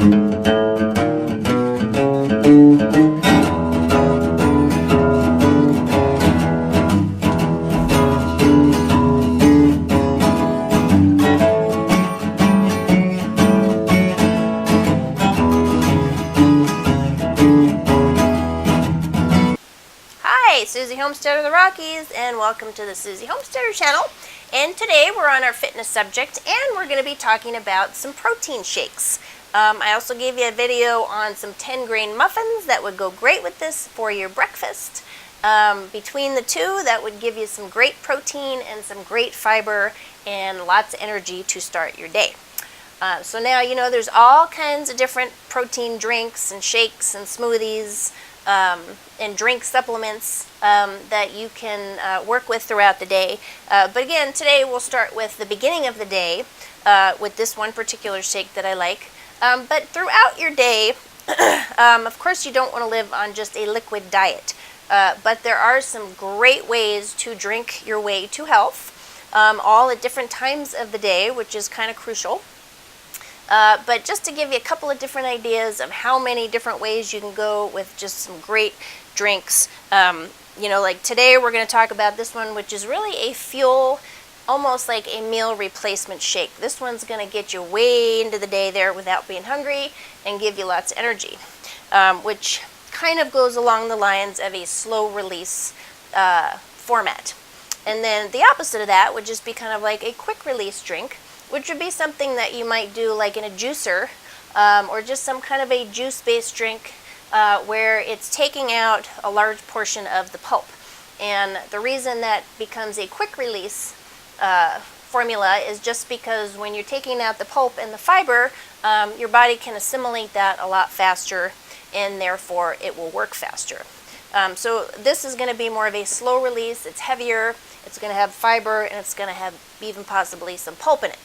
Susie Homesteader of the Rockies, and welcome to the Susie Homesteader channel. And today we're on our fitness subject, and we're going to be talking about some protein shakes. I also gave you a video on some 10-grain muffins that would go great with this for your breakfast. Between the two, that would give you some great protein and some great fiber and lots of energy to start your day. So now you know there's all kinds of different protein drinks and shakes and smoothies and drink supplements that you can work with throughout the day. But again, today we'll start with the beginning of the day with this one particular shake that I like. But throughout your day, of course you don't want to live on just a liquid diet. But there are some great ways to drink your way to health, all at different times of the day, which is kind of crucial. But just to give you a couple of different ideas of how many different ways you can go with just some great drinks. You know, like today we're going to talk about this one, which is really a fuel, almost like a meal replacement shake. This one's going to get you way into the day there without being hungry and give you lots of energy, which kind of goes along the lines of a slow release format. And then the opposite of that would just be kind of like a quick release drink, which would be something that you might do like in a juicer or just some kind of a juice-based drink where it's taking out a large portion of the pulp. And the reason that becomes a quick release formula is just because when you're taking out the pulp and the fiber, your body can assimilate that a lot faster, and therefore it will work faster. So this is going to be more of a slow release. It's heavier, it's going to have fiber, and it's going to have even possibly some pulp in it.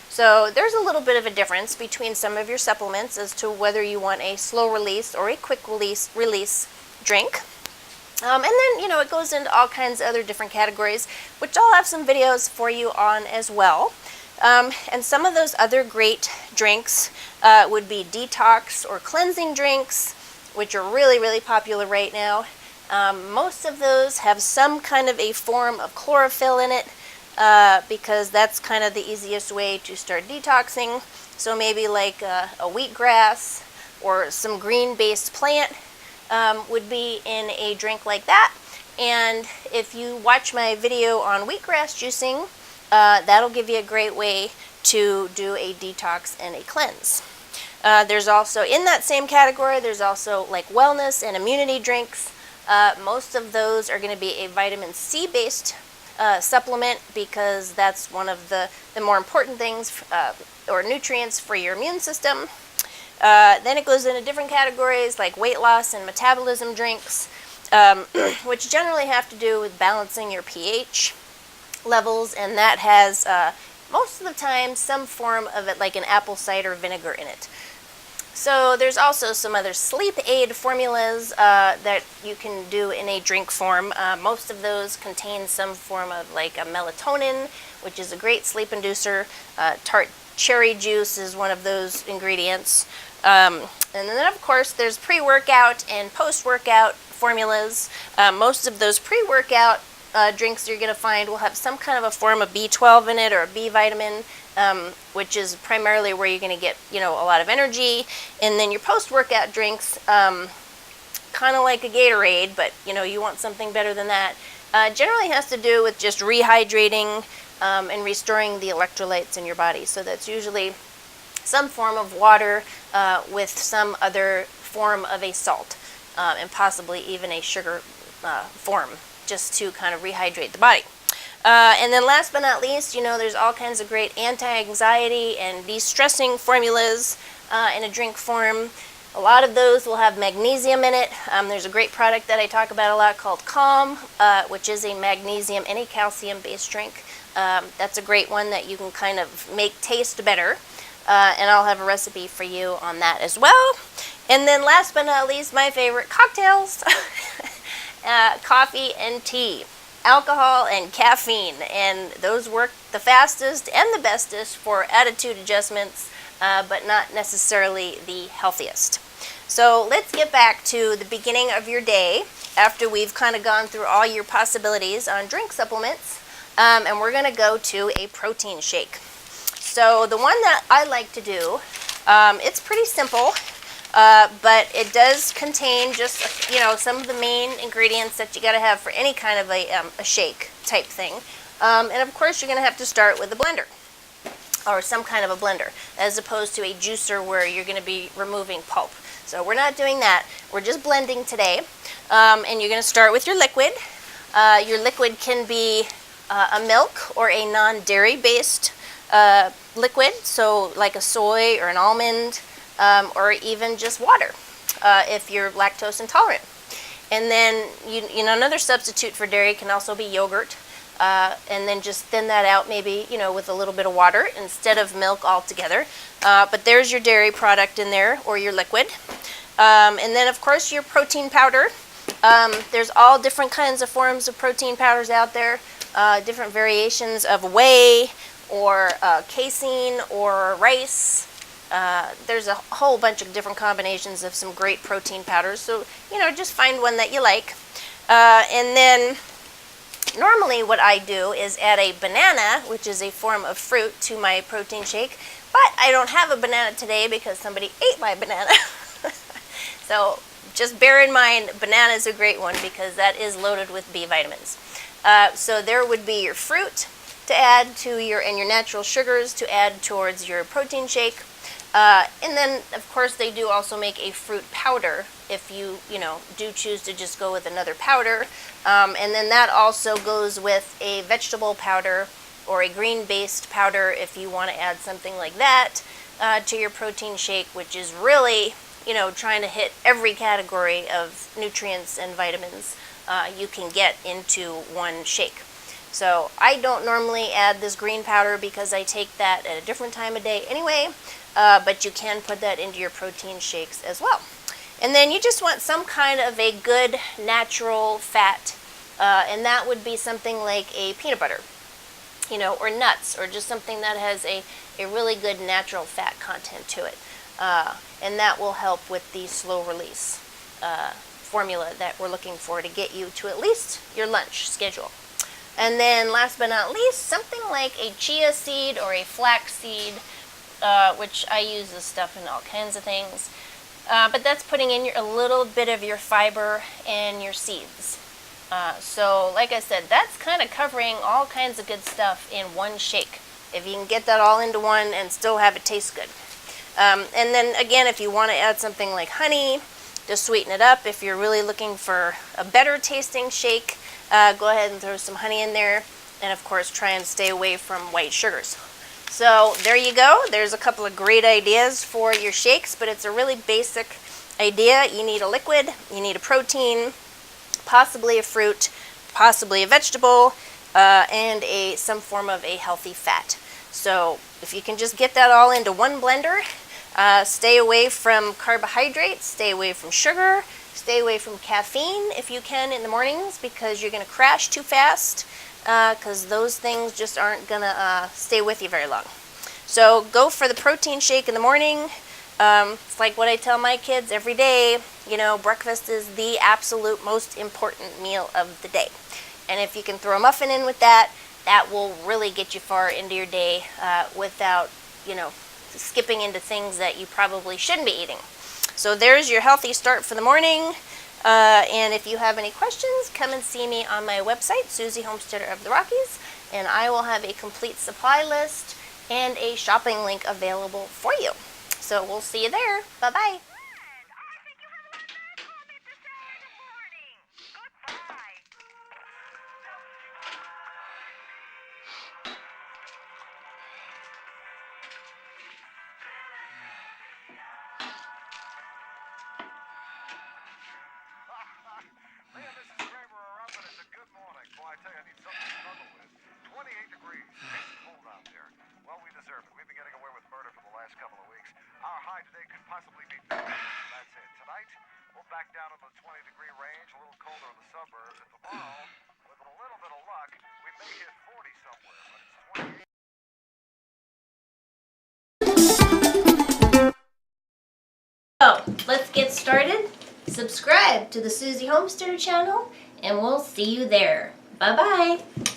So there's a little bit of a difference between some of your supplements as to whether you want a slow release or a quick release drink. And then, you know, it goes into all kinds of other different categories, which I'll have some videos for you on as well. And some of those other great drinks would be detox or cleansing drinks, which are really, really popular right now. Most of those have some kind of a form of chlorophyll in it, because that's kind of the easiest way to start detoxing. So maybe like a wheatgrass or some green-based plant would be in a drink like that. And if you watch my video on wheatgrass juicing, that'll give you a great way to do a detox and a cleanse. There's also, in that same category, there's also like wellness and immunity drinks. Most of those are going to be a vitamin C based supplement, because that's one of the more important things or nutrients for your immune system. Then it goes into different categories like weight loss and metabolism drinks, which generally have to do with balancing your pH levels, and that has most of the time some form of it, like an apple cider vinegar in it. So there's also some other sleep aid formulas that you can do in a drink form. Most of those contain some form of like a melatonin, which is a great sleep inducer. Tart cherry juice is one of those ingredients. And then of course there's pre-workout and post-workout formulas. Most of those pre-workout drinks you're going to find will have some kind of a form of B12 in it or a B vitamin, which is primarily where you're going to get, you know, a lot of energy. And then your post-workout drinks, kind of like a Gatorade, but you know, you want something better than that. Generally has to do with just rehydrating and restoring the electrolytes in your body. So that's usually some form of water with some other form of a salt, and possibly even a sugar form, just to kind of rehydrate the body. And then last but not least, you know, there's all kinds of great anti-anxiety and de-stressing formulas in a drink form. A lot of those will have magnesium in it. There's a great product that I talk about a lot called Calm, which is a magnesium and a calcium-based drink. That's a great one that you can kind of make taste better. And I'll have a recipe for you on that as well. And then last but not least, my favorite, cocktails. Coffee and tea. Alcohol and caffeine, and those work the fastest and the bestest for attitude adjustments, but not necessarily the healthiest. So let's get back to the beginning of your day after we've kind of gone through all your possibilities on drink supplements, and we're going to go to a protein shake. So the one that I like to do, it's pretty simple, but it does contain just, some of the main ingredients that you got to have for any kind of a shake type thing. And of course, you're going to have to start with a blender or some kind of a blender, as opposed to a juicer where you're going to be removing pulp. So we're not doing that. We're just blending today. And you're going to start with your liquid. Your liquid can be a milk or a non-dairy based liquid, so like a soy or an almond, or even just water if you're lactose intolerant. And then another substitute for dairy can also be yogurt, and then just thin that out maybe with a little bit of water instead of milk altogether. But there's your dairy product in there, or your liquid. And then of course your protein powder. There's all different kinds of forms of protein powders out there, different variations of whey or casein or rice. There's a whole bunch of different combinations of some great protein powders. So, just find one that you like. And then normally what I do is add a banana, which is a form of fruit, to my protein shake. But I don't have a banana today because somebody ate my banana. So just bear in mind, banana is a great one because that is loaded with B vitamins. So there would be your fruit to add to your natural sugars to add towards your protein shake. And then, of course, they do also make a fruit powder if you, do choose to just go with another powder. And then that also goes with a vegetable powder or a green-based powder if you want to add something like that to your protein shake, which is really, trying to hit every category of nutrients and vitamins you can get into one shake. So I don't normally add this green powder because I take that at a different time of day anyway, but you can put that into your protein shakes as well. And then you just want some kind of a good natural fat, and that would be something like a peanut butter, or nuts, or just something that has a really good natural fat content to it. And that will help with the slow release formula that we're looking for to get you to at least your lunch schedule. And then last but not least, something like a chia seed or a flax seed, which I use this stuff in all kinds of things. But that's putting in a little bit of your fiber and your seeds. So like I said, that's kind of covering all kinds of good stuff in one shake. If you can get that all into one and still have it taste good. And then again, if you want to add something like honey to sweeten it up, if you're really looking for a better tasting shake, go ahead and throw some honey in there. And of course, try and stay away from white sugars. So there you go. There's a couple of great ideas for your shakes, but it's a really basic idea. You need a liquid, you need a protein, possibly a fruit, possibly a vegetable, and some form of a healthy fat. So if you can just get that all into one blender, stay away from carbohydrates, stay away from sugar, stay away from caffeine if you can in the mornings, because you're going to crash too fast, because those things just aren't going to stay with you very long. So go for the protein shake in the morning. It's like what I tell my kids every day, breakfast is the absolute most important meal of the day. And if you can throw a muffin in with that, that will really get you far into your day without, skipping into things that you probably shouldn't be eating. So there's your healthy start for the morning. And if you have any questions, come and see me on my website, Susie Homesteader of the Rockies, and I will have a complete supply list and a shopping link available for you. So we'll see you there. Bye-bye. Man, this is Kramer up, and it's a good morning. Boy, I tell you, I need something to snuggle with. 28 degrees. It's cold out there. Well, we deserve it. We've been getting away with murder for the last couple of weeks. Our high today could possibly be 30. That's it. Tonight, we'll back down in the 20-degree range, a little colder in the suburbs. And tomorrow, with a little bit of luck, we may hit 40 somewhere, but it's 28. let's get started. Subscribe to the Susie Homesteader channel, and we'll see you there. Bye-bye.